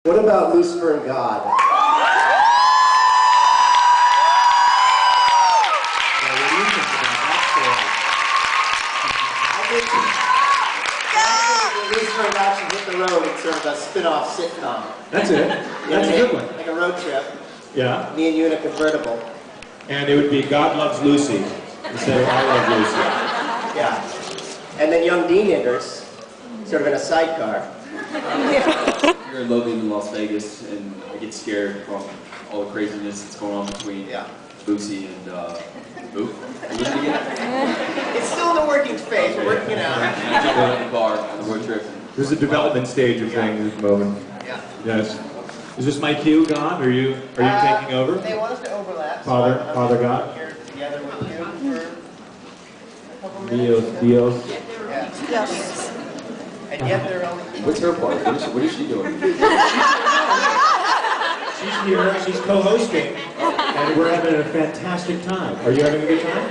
What about Lucifer and God? What do you think about that story? I think Lucifer and God should hit the road in sort of a spin-off sitcom. That's it. That's a good one. Like a road trip. Yeah. Me and you in a convertible. And it would be God Loves Lucy instead of I Love Lucy. Yeah. And then young Dean enters, sort of in a sidecar. You're living in Las Vegas, and I get scared from all the craziness that's going on between Lucy and who? Who was it again? It's still in the working phase. We're working it out. And I jump out in the car on the road trip. There's a development stage of things at the moment. Yeah. Yes. Is this my cue, God? Are you taking over? They want us to overlap. Father God? Here together with you for a couple Dios, minutes. Dios. Yes. And yet they're only... What's her part? What is she doing? She's here, she's co-hosting, and we're having a fantastic time. Are you having a good time?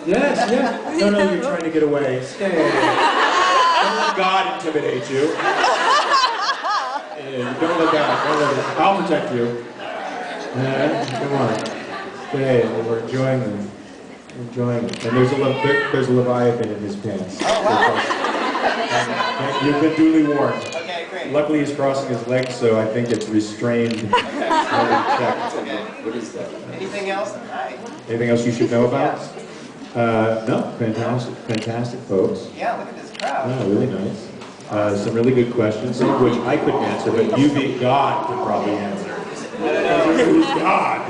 Yes, yes. No, you're trying to get away. Stay. Don't let God intimidate you. Don't let God, don't let it. I'll protect you. Come on. Stay, we're enjoying them. Enjoying it. And there's a Leviathan in his pants. Oh, wow. You've been duly warned. Okay, great. Luckily he's crossing his legs, so I think it's restrained. Okay. What is that? Anything else? Anything else you should know about? No, fantastic folks. Yeah, look at this crowd. Oh, really nice. Some really good questions, some of which I couldn't answer, but you being God could probably answer. Who's God?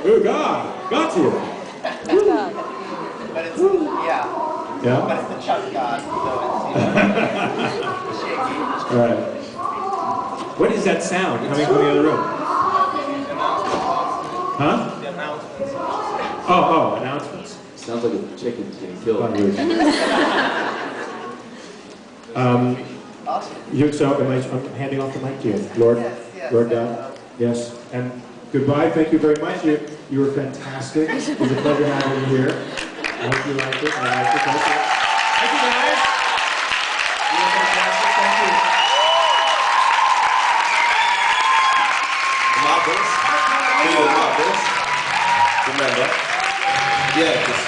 Who God? God's here. But it's, yeah, but it's the Chuck God, so it's, shaky. All right. What is that sound coming from the other room? Huh? Oh, announcements. Sounds like a chicken's getting killed. Awesome. So I'm handing off the mic to you. Lord, Yes. Lord God. Yes. And goodbye. Thank you very much. You were fantastic. It was a pleasure having you here. I hope you liked it. I liked it. Thank you, guys. You were fantastic. Thank you. Remember? Yeah, just...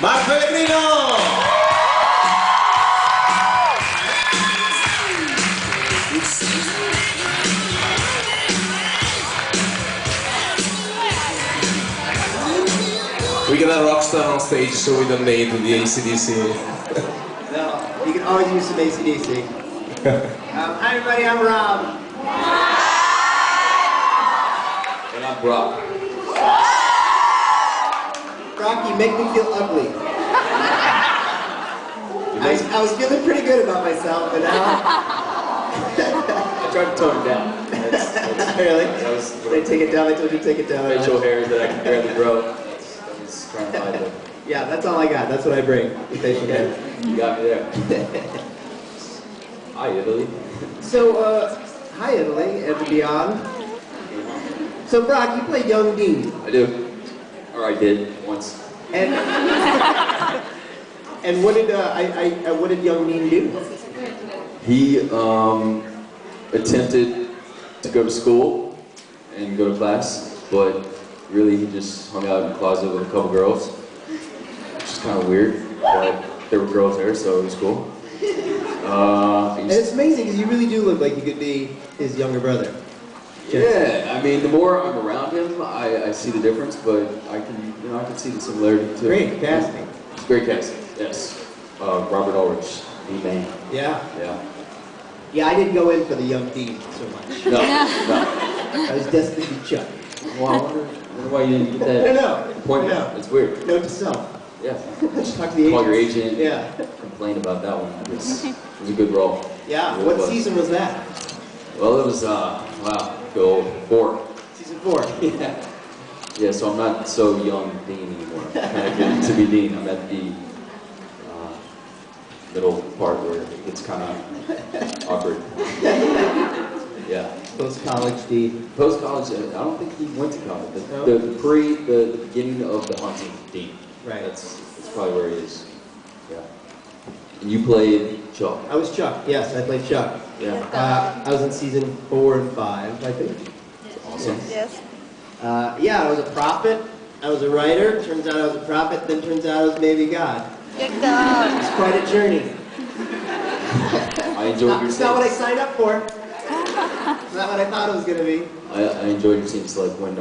My Pellegrino! We got a rock star on stage, so we don't need the AC/DC. No, you can always use some AC/DC. Hi everybody, I'm Rob. And I'm Brock. Brock, you make me feel ugly. I was feeling pretty good about myself, but now... I tried to tone it down. Really? That They take it down, I told you to take it down. facial hair that I can barely grow. I was trying to hide it. Yeah, that's all I got. That's what I bring. The facial hair. You got me there. Hi, Italy. So, hi Italy and beyond. So Brock, you play young Dean. I do. Or I did, once. And and what did young Dean do? He attempted to go to school and go to class, but really he just hung out in the closet with a couple girls, which is kind of weird, but there were girls there, so it was cool. And it's amazing because you really do look like you could be his younger brother. Yeah, I mean, the more I'm around him, I see the difference, but I can see the similarity too. Great casting. It's great casting, yes. Robert Ulrich, the man. Yeah. Yeah. Yeah, I didn't go in for the young Dean so much. No, no. I was destined to be Chuck. Well, I wonder why you didn't get that No. appointment. It's weird. Note to self. Yeah. Just talk to the agent. Call your agent. Yeah. Complain about that one. It was a good role. Yeah. It really What was. season was that? Well, it was wow, go 4. Season 4. Yeah. Yeah, so I'm not so young Dean anymore. I'm kind of getting to be Dean. I'm at the middle part where it gets kind of awkward. Yeah. Post-college Dean. Post-college, I don't think he went to college. No? The beginning of the hunting Dean. Right. That's probably where he is. Yeah. And you played Chuck. I was Chuck, yes, I played Chuck. Yeah. I was in season 4 and 5, I think. Awesome. Yes. Yeah, I was a prophet. I was a writer. Turns out I was a prophet. Then turns out I was maybe God. Good dog. It's quite a journey. I enjoyed your It's not what I scenes. signed up for. It's not what I thought it was going to be. I enjoyed your scenes, like when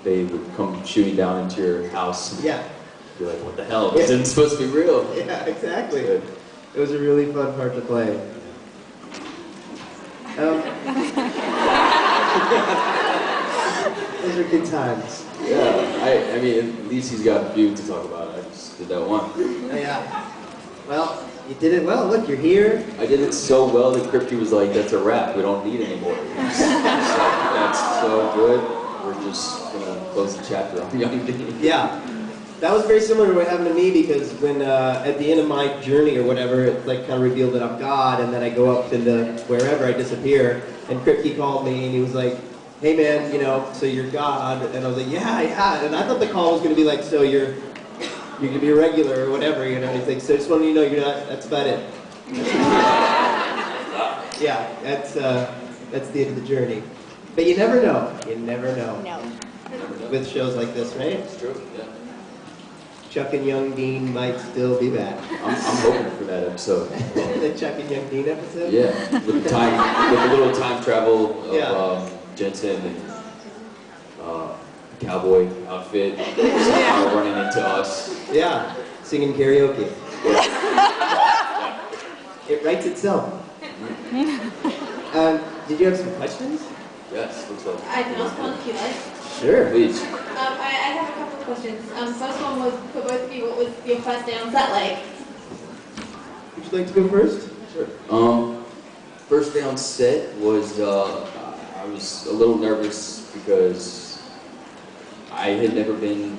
they would come shooting down into your house. And Yeah. you're like, what the hell? This isn't supposed to be real. Yeah, exactly. Good. It was a really fun part to play. Those are good times. Yeah, I mean, at least he's got a few to talk about. I just did that one. Yeah. Well, you did it well. Look, you're here. I did it so well that Kripke was like, that's a wrap. We don't need any more. That's so good. We're just going to close the chapter on Young Dean. Yeah. That was very similar to what happened to me because when at the end of my journey or whatever, it like kind of revealed that I'm God, and then I go up into wherever I disappear, and Kripke called me and he was like, hey man, you know, so you're God, and I was like, yeah, and I thought the call was going to be like, so you're going to be a regular or whatever, you know, and he's like, so I just wanted you to know you're not, that's about it. Yeah, that's the end of the journey. But you never know. You never know. No. With shows like this, right? It's true, yeah. Chuck and Young Dean might still be back. I'm hoping for that episode. The Chuck and Young Dean episode? Yeah, with the little time travel of Yeah. Jensen and cowboy outfit somehow running into us. Yeah, singing karaoke. It writes itself. Did you have some questions? Yes, looks like. I can ask one if you like. Sure. Please. I have a couple of questions. First one was for both of you. What was your first day on set like? Would you like to go first? Sure. First day on set was, I was a little nervous because I had never been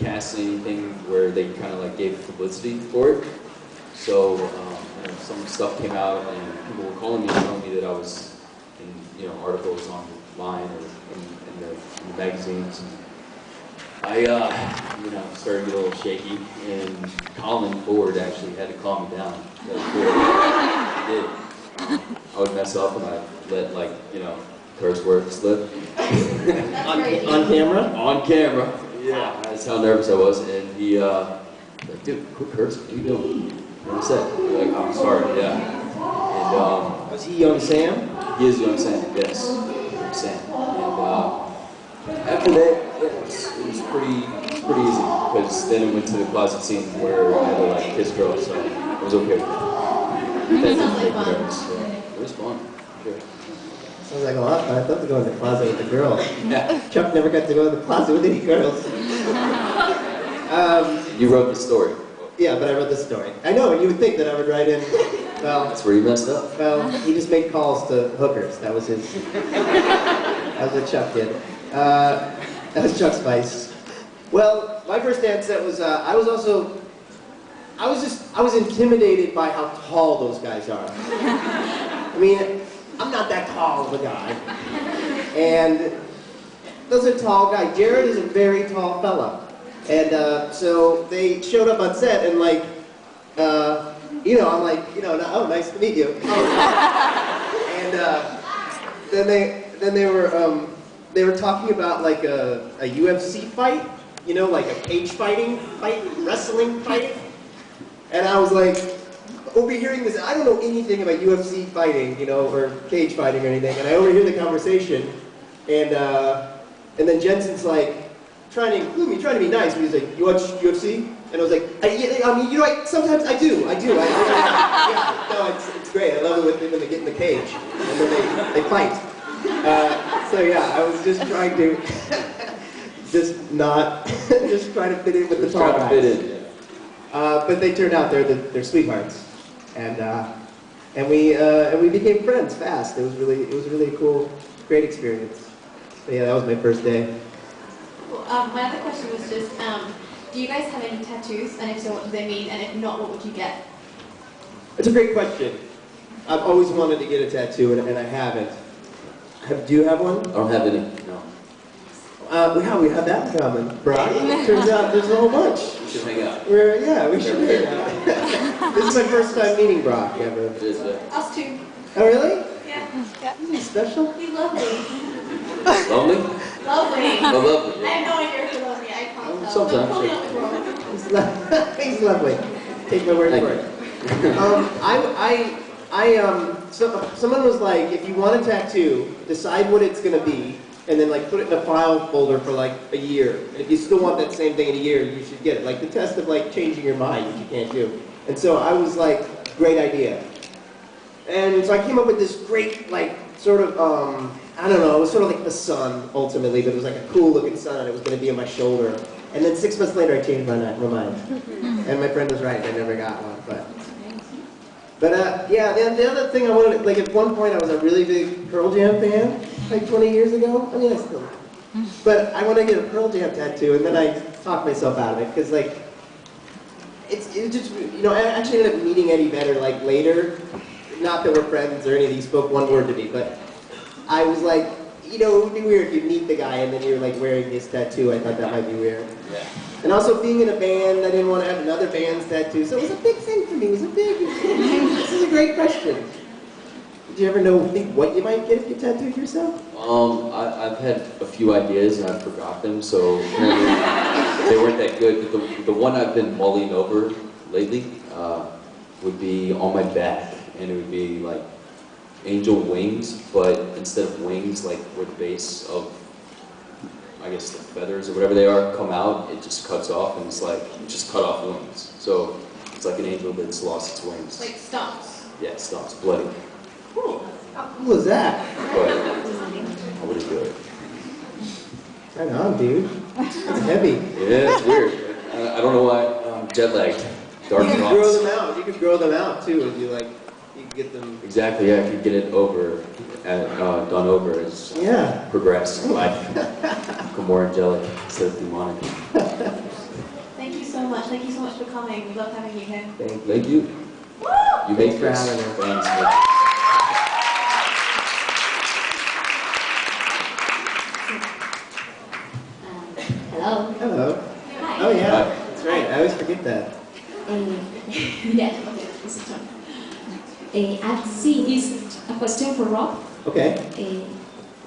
cast in anything where they kind of like gave publicity for it. So, you know, some stuff came out and people were calling me and telling me that I was in, you know, articles online or in the magazines. I, you know, started to get a little shaky, and Colin Ford actually had to calm me down. That was cool. He did. I would mess up and I'd let, like, you know, curse words slip. On camera? On camera. Yeah. That's how nervous I was, and he, like, dude, quit cursing. What are you doing? What I said? Like, I'm sorry. Yeah. And Was he Young Sam? he is Young Sam. Yes, Young Sam. And after that, it was pretty easy because then it went to the closet scene where I had to like kiss girls, so it was okay. That didn't Sounds like make me fun. nervous. Yeah. It was fun. Sure. Sounds like a lot of fun. I'd love to go in the closet with a girl. Yeah. Chuck never got to go in the closet with any girls. You wrote the story. Yeah, but I wrote this story. I know, and you would think that I would write in, well, That's where you messed up. he just made calls to hookers. That was his, that was what Chuck did. That was Chuck's vice. Well, my first day on set was, I was intimidated by how tall those guys are. I mean, I'm not that tall of a guy. And those are tall guys. Jared is a very tall fella. And so they showed up on set and like, you know, I'm like, you know, oh, nice to meet you. And then they were talking about like a UFC fight, you know, like a cage fight, wrestling fight. And I was like, overhearing this, I don't know anything about UFC fighting, you know, or cage fighting or anything. And I overhear the conversation, and then Jensen's like, trying to include me, trying to be nice. He was like, you watch UFC? And I was like, I mean, you know, sometimes I do. Yeah, no, it's great. I love it when they get in the cage and then they fight. So yeah, I was just trying to, just trying to fit in with the tall guys. Fit in. But they turned out they're sweethearts, and we became friends fast. It was really a cool, great experience. But yeah, that was my first day. Well, my other question was just, do you guys have any tattoos? And if so, what do they mean? And if not, what would you get? It's a great question. I've always wanted to get a tattoo, and I haven't. Do you have one? I don't have any, no. Yeah, we have that in common, Brock. Turns out there's a whole bunch. We should hang out. Yeah, we should hang out. This is my first time meeting Brock ever. It is, Us too. Oh, really? Yeah. He's special? He's lovely. Lovely? Lovely. Oh, lovely. I have no idea if you're lovely. I can't tell. Sometimes, But sure. the world. He's lovely. Take my word Thank for it. Someone was like, if you want a tattoo, decide what it's gonna be, and then like put it in a file folder for like a year. And if you still want that same thing in a year, you should get it. Like the test of like changing your mind, which you can't do. And so I was like, great idea. And so I came up with this great, like, sort of, I don't know, it was sort of like the sun, ultimately, but it was like a cool looking sun, and it was gonna be on my shoulder. And then 6 months later, I changed my mind. And my friend was right, I never got one, But yeah, the other thing I wanted, like at one point I was a really big Pearl Jam fan, like 20 years ago. I mean, I still am. But I want to get a Pearl Jam tattoo, and then I talked myself out of it, because like, it just, you know, I actually ended up meeting Eddie Vedder like later. Not that we're friends or anything, he spoke one word to me, but I was like, you know, it would be weird if you meet the guy and then you're like wearing his tattoo. I thought that might be weird. Yeah. And also being in a band, I didn't want to have another band's tattoo, so it was a big thing for me. It was a big, this is a great question. Did you ever think what you might get if you tattooed yourself? I've had a few ideas and I forgot them, so they weren't that good. But the one I've been mulling over lately would be on my back, and it would be like angel wings, but instead of wings, like where the base of, I guess the feathers or whatever they are come out, it just cuts off, and it's like just cut off wings. So it's like an angel that's lost its wings. Like stumps. Yeah, it stops bloody. Cool. How cool is that? But I wouldn't do it. Right on, dude. It's heavy. Yeah, it's weird. I don't know why I'm jet lagged. Dark You could thoughts. grow them out. You could grow them out too if you like. You could get them. Exactly. Yeah, if you get it over, done over as progress in life, become more angelic instead of demonic. Thank you so much. Thank you so much for coming. We love having you here. Thank you. Woo! You make Thanks for this. having us. Thanks. Hello. Hello. Hi. Oh yeah, Hi. that's right. I always forget that. Yeah, okay, this is turn. I've seen, is a question for Rob. Okay.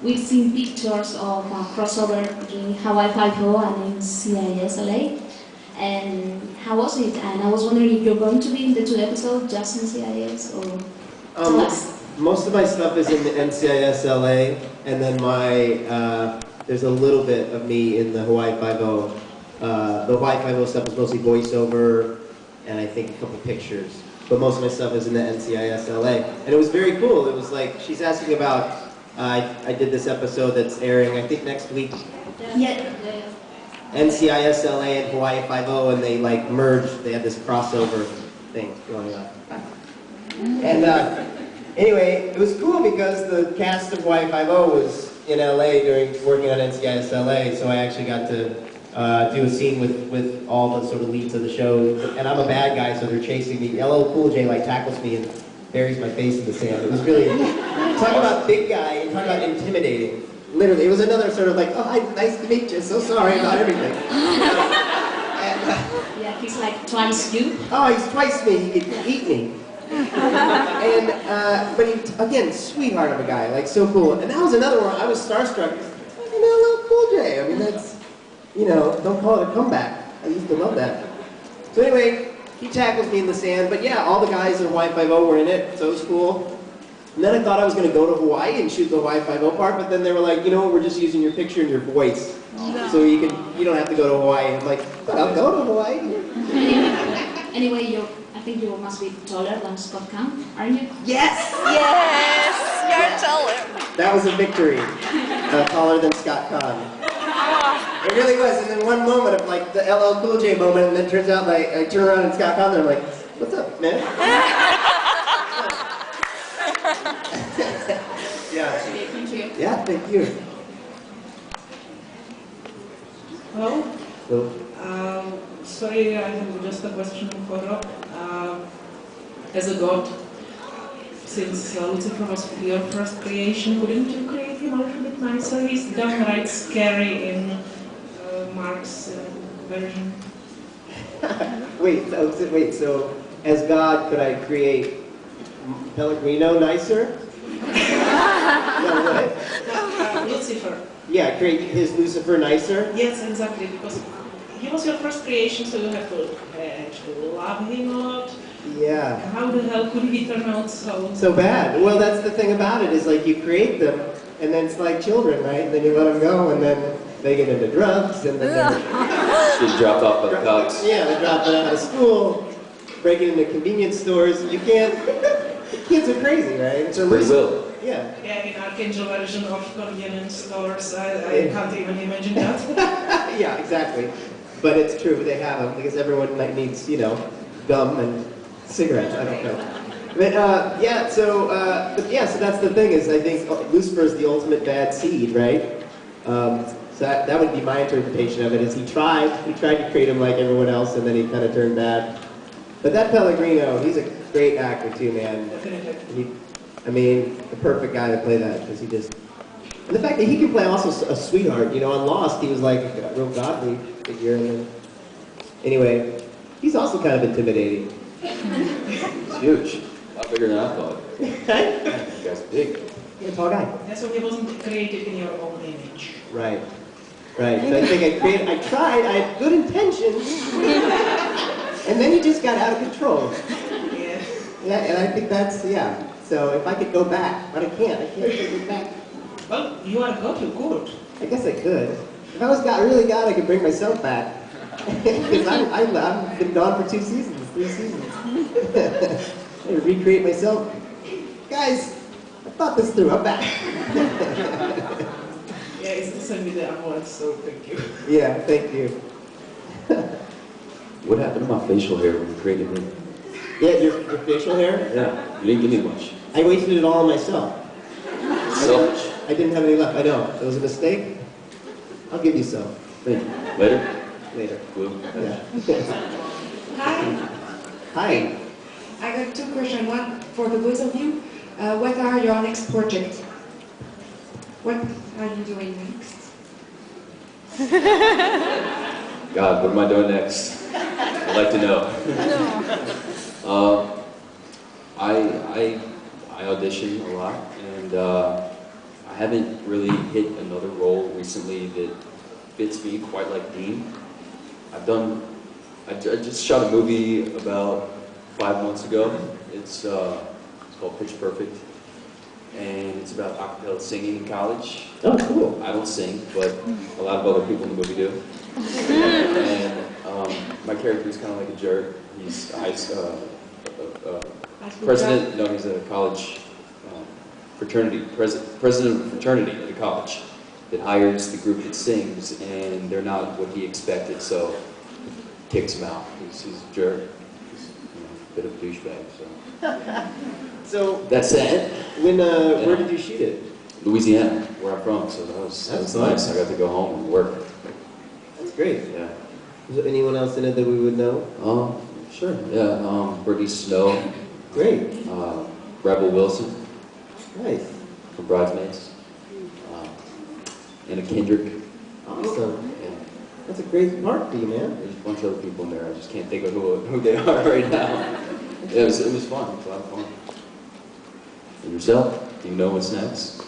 We've seen pictures of a crossover between Hawaii Five-O and NCIS LA. And how was it? And I was wondering if you're going to be in the 2 episodes, just NCIS, or tell us. Most of my stuff is in the NCIS LA, and then there's a little bit of me in the Hawaii Five-O. The Hawaii Five-O stuff is mostly voiceover, and I think a couple pictures. But most of my stuff is in the NCIS LA. And it was very cool. It was like, she's asking about, I did this episode that's airing, I think next week. Yeah. NCIS LA and Hawaii Five-O, and they like merged. They had this crossover thing going on. And anyway, it was cool because the cast of Hawaii Five-O was in LA working on NCIS LA, so I actually got to do a scene with all the sort of leads of the show. And I'm a bad guy, so they're chasing me. LL Cool J like tackles me and buries my face in the sand. It was really, talk about big guy and talk about intimidating. Literally, it was another sort of like, oh, hi, nice to meet you, so sorry about everything. Yeah, he's like twice you. Oh, he's twice me, he could eat me. And, but he, again, sweetheart of a guy, like so cool. And that was another one, I was starstruck. You know, Cool J, I mean, that's, you know, don't call it a comeback. I used to love that. So anyway, he tackles me in the sand, but yeah, all the guys in Hawaii Five-O were in it, so it was cool. And then I thought I was going to go to Hawaii and shoot the Hawaii Five-O part, but then they were like, you know, we're just using your picture and your voice. No. So you don't have to go to Hawaii. I'm like, but I'll go to Hawaii. Anyway, I think you must be taller than Scott Camp, aren't you? Yes! Yes, you're taller. That was a victory. Taller than Scott Conn. It really was. And then one moment of like the LL Cool J moment, and then turns out like I turn around and Scott Conn, and I'm like, what's up, man? Yeah. Thank you. Yeah, thank you. Hello. So, Sorry, I have just a question for Rob. As a god, since Lucifer was your first creation, couldn't you create him him a little bit nicer? He's downright scary in Mark's version. So as God, could I create Pellegrino nicer? No, what? Lucifer. Yeah, create his Lucifer nicer? Yes, exactly, because he was your first creation, so you have to actually love him a lot. Yeah. How the hell could he turn out So bad. Well, that's the thing about it, is like you create them, and then it's like children, right? And then you let them go, and then they get into drugs, and then She's dropped off by the cops. yeah, they drop them out of school, breaking into convenience stores. You can't. Kids are crazy, right? It's Free will. Yeah. Yeah, in Archangel version of convenience stores, I can't even imagine that. Yeah, exactly. But it's true, they have them, because everyone needs, you know, gum and cigarettes, I don't know. But so that's the thing, is I think Lucifer is the ultimate bad seed, right? So that would be my interpretation of it, is he tried to create him like everyone else, and then he kind of turned bad. But that Pellegrino, he's a great actor too, man. I mean, the perfect guy to play that, because he just... And the fact that he can play also a sweetheart, you know, on Lost, he was like a real godly figure, and then... Anyway, he's also kind of intimidating. It's huge. A lot bigger than I thought. You guys are big. He's a tall guy. Yeah, so he wasn't created in your own image. Right. Right. So I think I tried, I had good intentions, and then he just got out of control. Yeah. Yeah, and I think that's, yeah. So if I could go back, but I can't take it back. Well, you are God, you could. I guess I could. If I was really God, I could bring myself back. Because I've been gone for 2 seasons, 3 seasons. I would recreate myself. Guys, I thought this through, I'm back. Yeah, it's the same with the awards, so thank you. Yeah, thank you. What happened to my facial hair when you created me? Yeah, your facial hair? Yeah, you didn't give me much. I wasted it all on myself. Selfish. I didn't have any left, I know. It was a mistake. I'll give you some. Thank you. Later? Later. Blue. Yeah. Hi, Hi. I got 2 questions. One for the both of you. What are your next projects? What are you doing next? God, what am I doing next? I'd like to know. I audition a lot, and I haven't really hit another role recently that fits me quite like Dean. I just shot a movie about 5 months ago. It's called Pitch Perfect, and it's about a cappella singing in college. Oh, cool. I don't sing, but a lot of other people in the movie do. And my character is kind of like a jerk. He's president. No, he's a college fraternity president of a fraternity at a college that hires the group that sings, and they're not what he expected, so kicks him out. He's a jerk. He's a bit of a douchebag. So That's it. where did you shoot it? Louisiana, where I'm from, so that was nice. I got to go home and work. That's great. Yeah. Is there anyone else in it that we would know? Sure. Yeah. Brittany Snow. Great. Rebel Wilson Nice. from Bridesmaids. Anna Kendrick. Awesome. Yeah. That's a great part for you, man. There's a bunch of other people in there. I just can't think of who they are right now. Yeah, it was fun. It was a lot of fun. And yourself? Do you know what's next?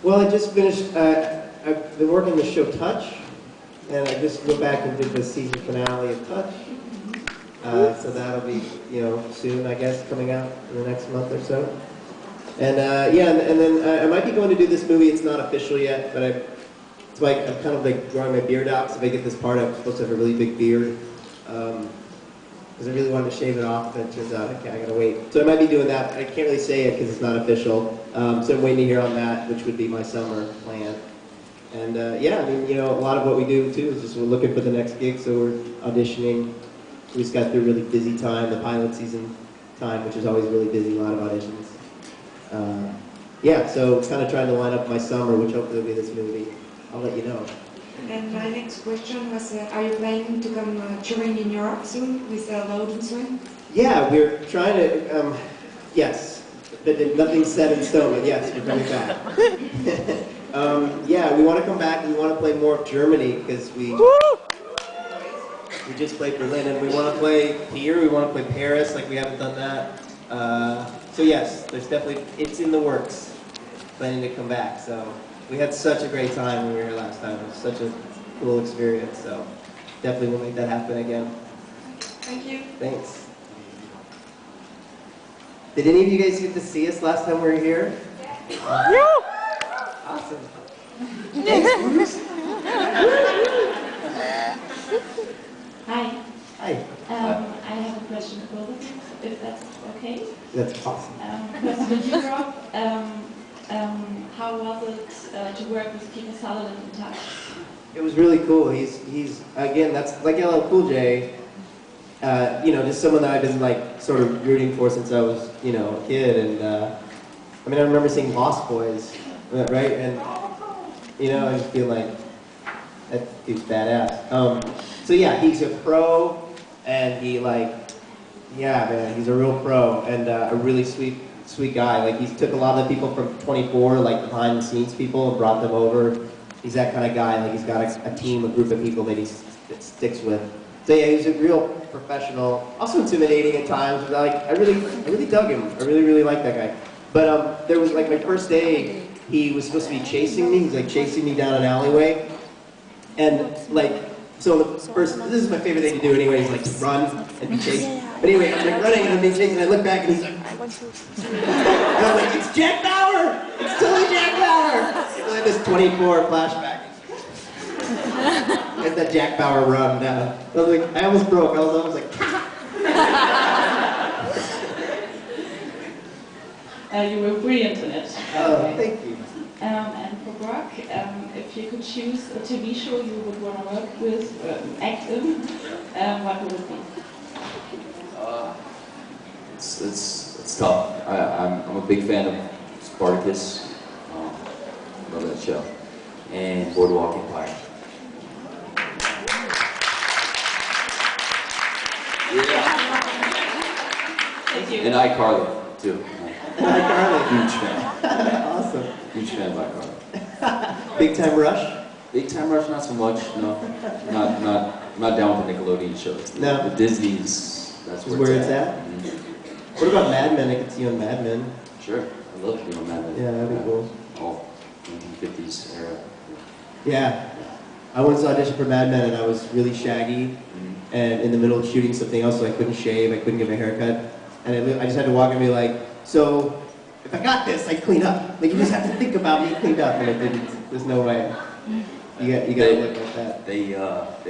Well, I just finished, I've been working the show Touch, and I just went back and did the season finale of Touch. So that'll be, soon, I guess, coming out in the next month or so. And and then I might be going to do this movie. It's not official yet, but it's like I'm kind of like growing my beard out. So if I get this part, I'm supposed to have a really big beard. Because I really wanted to shave it off, but it turns out, okay, I gotta wait. So I might be doing that. I can't really say it because it's not official. So I'm waiting to hear on that, which would be my summer plan. And yeah, I mean, a lot of what we do too is just we're looking for the next gig, so we're auditioning. We just got through a really busy time, the pilot season time, which is always really busy, a lot of auditions. Yeah, so kind of trying to line up my summer, which hopefully will be this movie. I'll let you know. And my next question was, are you planning to come touring in Europe soon with Load and Swing? Yeah, we're trying to, yes. Nothing's set in stone, but yes, we're coming back. Yeah, we want to come back and we want to play more of Germany because we just played Berlin and we want to play here, we want to play Paris, like we haven't done that. So yes, there's definitely, it's in the works, planning to come back. So we had such a great time when we were here last time. It was such a cool experience, so definitely we'll make that happen again. Thank you. Thanks. Did any of you guys get to see us last time we were here? Yeah. Awesome. Thanks, Bruce. Hi. Hi. I have a question for both of you, if that's okay. That's awesome. Because with Europe, how was it to work with Peter Sutherland in touch? It was really cool. He's again, that's like LL Cool J. You know, just someone that I've been like sort of rooting for since I was, you know, a kid. And I mean, I remember seeing Lost Boys, right? And you know, I just feel like that dude's badass. So yeah, he's a pro, and he like, yeah, man, he's a real pro and a really sweet guy. Like he took a lot of the people from 24, like behind the scenes people, and brought them over. He's that kind of guy. Like he's got a team, a group of people that he sticks with. So yeah, he's a real professional. Also intimidating at times. But like I really dug him. I really liked that guy. But there was like my first day, he was supposed to be chasing me. He's like chasing me down an alleyway, and like. So the first, this is my favorite thing to do anyway, is like to run and be chased. But anyway, I'm like running and I'm being chased and I look back and he's like, and I'm like, it's Jack Bauer! It's totally Jack Bauer! And I had this 24 flashback. It's that Jack Bauer run down. I was like, I almost broke. I was almost like, You were brilliant in it. oh, thank you. And for work, if you could choose a TV show you would want to work with, act in, what would it be? It's tough. I'm a big fan of Spartacus. Love that show. And Boardwalk Empire. Yeah. Thank you. And iCarly, too. iCarly. Huge fan. Awesome. Huge fan of iCarly. Big Time Rush? Big Time Rush, not so much. No, not down with the Nickelodeon shows. No. The Disney's, that's Is where it's at. Mm-hmm. What about Mad Men? I could see you on Mad Men. Sure, I love being on Mad Men. Yeah, that'd be cool. All 1950s era. Yeah. I once auditioned for Mad Men and I was really shaggy and in the middle of shooting something else, so I couldn't shave, I couldn't get my hair cut. And I just had to walk and be like, so if I got this, I'd clean up. Like you just have to think about me cleaned up, and I didn't. There's no way. You gotta look like that. They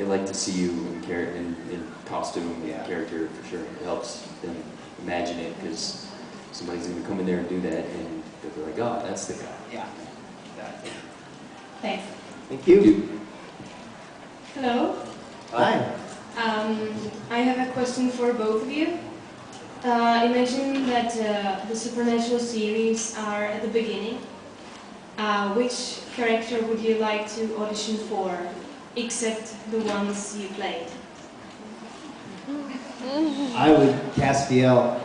like to see you in costume and character for sure. It helps them imagine it because somebody's gonna come in there and do that, and they'll be like, oh, that's the guy. Yeah. Exactly. Thanks. Thank you. Hello. Hi. I have a question for both of you. You mentioned that the Supernatural series are at the beginning. Which character would you like to audition for, except the ones you played? I would Castiel.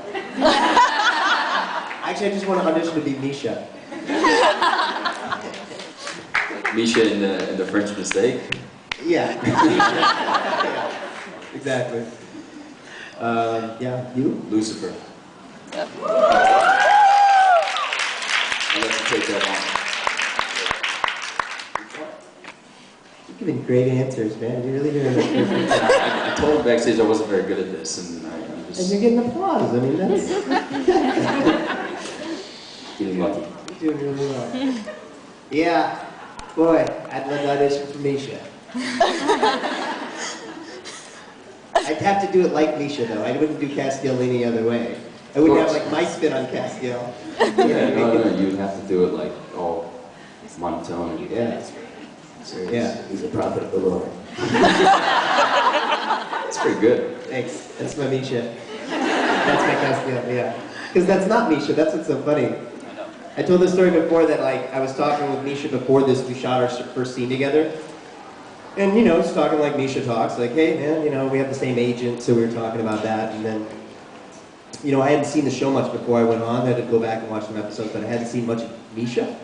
Actually, I just want to audition to be Misha. Misha in the French Mistake. Yeah. Yeah. Exactly. Yeah, you? Lucifer. I'll let you take that You're giving great answers, man. You're really doing it. I told him backstage I wasn't very good at this, and I'm And just you're getting applause. I mean, that's getting lucky. you're doing really well. Yeah, boy, I'd love to audition for Misha. I'd have to do it like Misha, though. I wouldn't do Castiel any other way. I wouldn't have like my spin on Castiel. Yeah, no, you'd have to do it like all monotone. And Yeah. serious. Yeah, he's a prophet of the Lord. It's pretty good. Thanks. That's my Misha. That's my Castiel, yeah. Because that's not Misha. That's what's so funny. I told this story before that like I was talking with Misha before this. We shot our first scene together. And, you know, just talking like Misha talks, like, hey, man, you know, we have the same agent, so we were talking about that. And then, you know, I hadn't seen the show much before I went on. I had to go back and watch some episodes, but I hadn't seen much of Misha.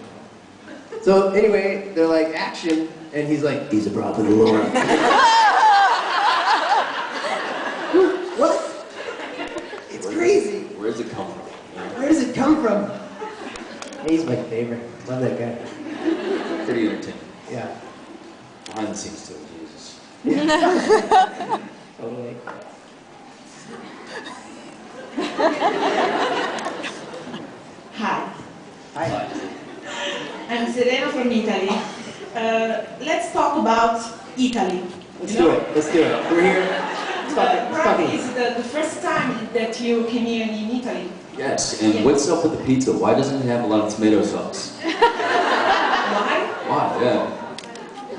So anyway, they're like, action, and he's like, he's a prophet of the Lord. What? It's crazy. Where does it come from? Where does it come from? He's my favorite. Love that guy. Pretty entertaining. Yeah. Behind the scenes too, Jesus. Totally. Hi, Hi. I'm Serena from Italy. Let's talk about Italy. Let's do it. Let's do it. We're here. Let's talk. Let's talk. Probably it's the first time that you came here in Italy. Yes, and what's up with the pizza? Why doesn't it have a lot of tomato sauce? Why? Why? Yeah.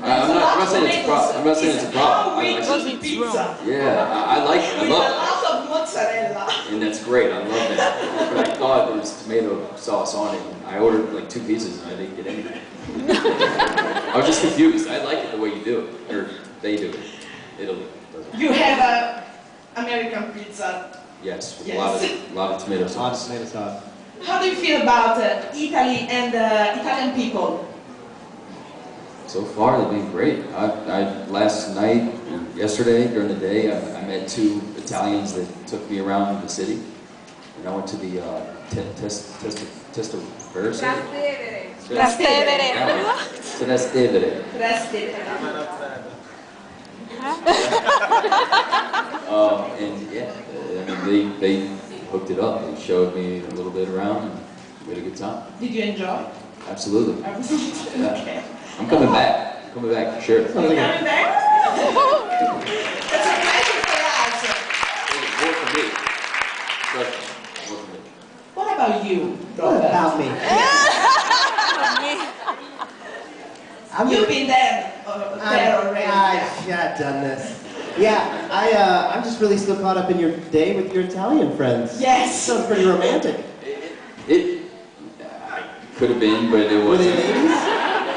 I'm not saying it's a problem. I'm not saying it's a problem. We eat pizza. Yeah, I like it. I With a love lot of mozzarella. it. And that's great. I love that. But I thought there was tomato sauce on it. I ordered like 2 pieces and I didn't get anything. I was just confused. I like it the way you do it. Or they do it. Italy does it. You have a American pizza. Yes, with Yes. a lot of tomato Lots sauce. of tomato sauce. How do you feel about Italy and Italian people? So far, they've been great. Last night, or yesterday, during the day, I met 2 Italians that took me around the city. And I went to the Trastevere. And yeah, I mean, they hooked it up. They showed me a little bit around and we had a good time. Did you enjoy? Absolutely. Absolutely. Yeah. Okay. I'm coming back. Coming back for sure. You coming back? That's a pleasure for us. More for me. Trust me. More for me. What about you? What about me? You've been there already. I've done this. Yeah, I'm just really still caught up in your day with your Italian friends. Yes. Sounds pretty romantic. It could have been, but it Were wasn't. they ladies?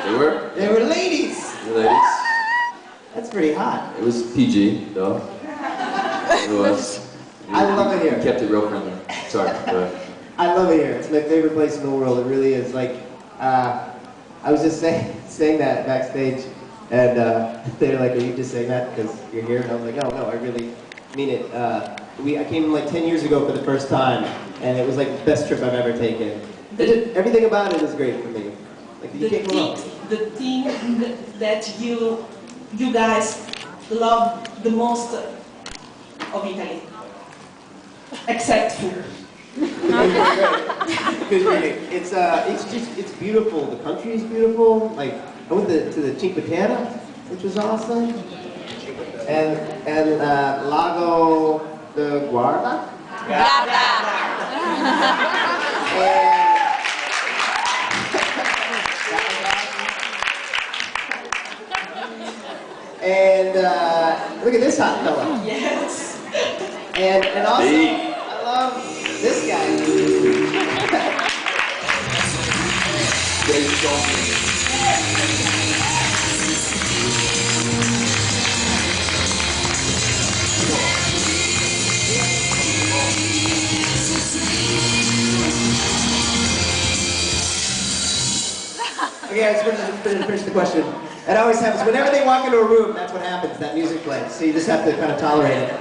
They were. They were ladies. They were ladies. That's pretty hot. It was PG, though. It was. I love it here. We kept it real friendly. Sorry, but I love it here. It's my favorite place in the world. It really is. Like, I was just saying that backstage, and they're like, "Are you just saying that because you're here?" And I was like, "No, I really mean it." I came like 10 years ago for the first time, and it was like the best trip I've ever taken. Everything about it is great for me. Like, you can't go wrong. The thing that you guys love the most of Italy, except food. It's beautiful. The country is beautiful. Like, I went to the Cinque Terre, which was awesome, and Lago de Guarda. And look at this hot fella. Yes. And also, I love this guy. Okay, I just wanted to finish the question. It always happens. Whenever they walk into a room, that's what happens. That music plays. So you just have to kind of tolerate it.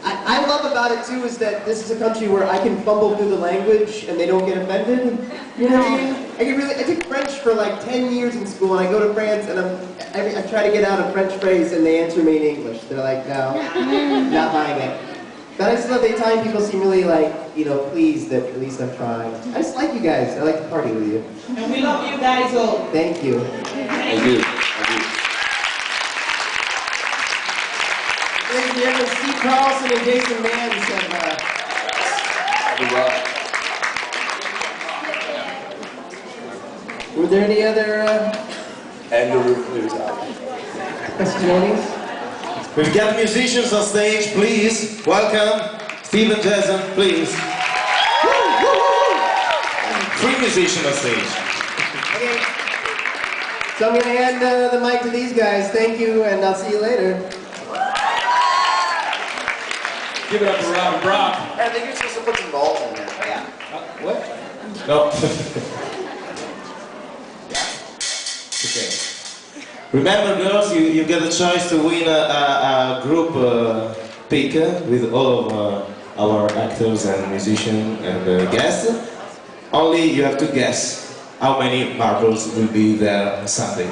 I love about it too is that this is a country where I can fumble through the language and they don't get offended. You know what I mean? I took French for like 10 years in school, and I go to France and I try to get out a French phrase and they answer me in English. They're like, no, not buying it. But I just love the Italian people seem really like, you know, pleased that at least I'm trying. I just like you guys. I like to party with you. And we love you guys all. Thank you. I do. Ladies and gentlemen, Steve Carlson and Jason Manns have were there any other And the roof clears out. testimonies? We've got musicians on stage, please. Welcome, Steve and Jason, please. 3 musicians on stage. Okay. So I'm going to hand the mic to these guys. Thank you, and I'll see you later. Give it up for Rob and Brock. I think you're supposed to put some balls in there. Oh, yeah. What? No. Okay. Remember, girls, you get a choice to win a group pick with all of our actors and musicians and guests. Only you have to guess how many marbles will be there on Sunday.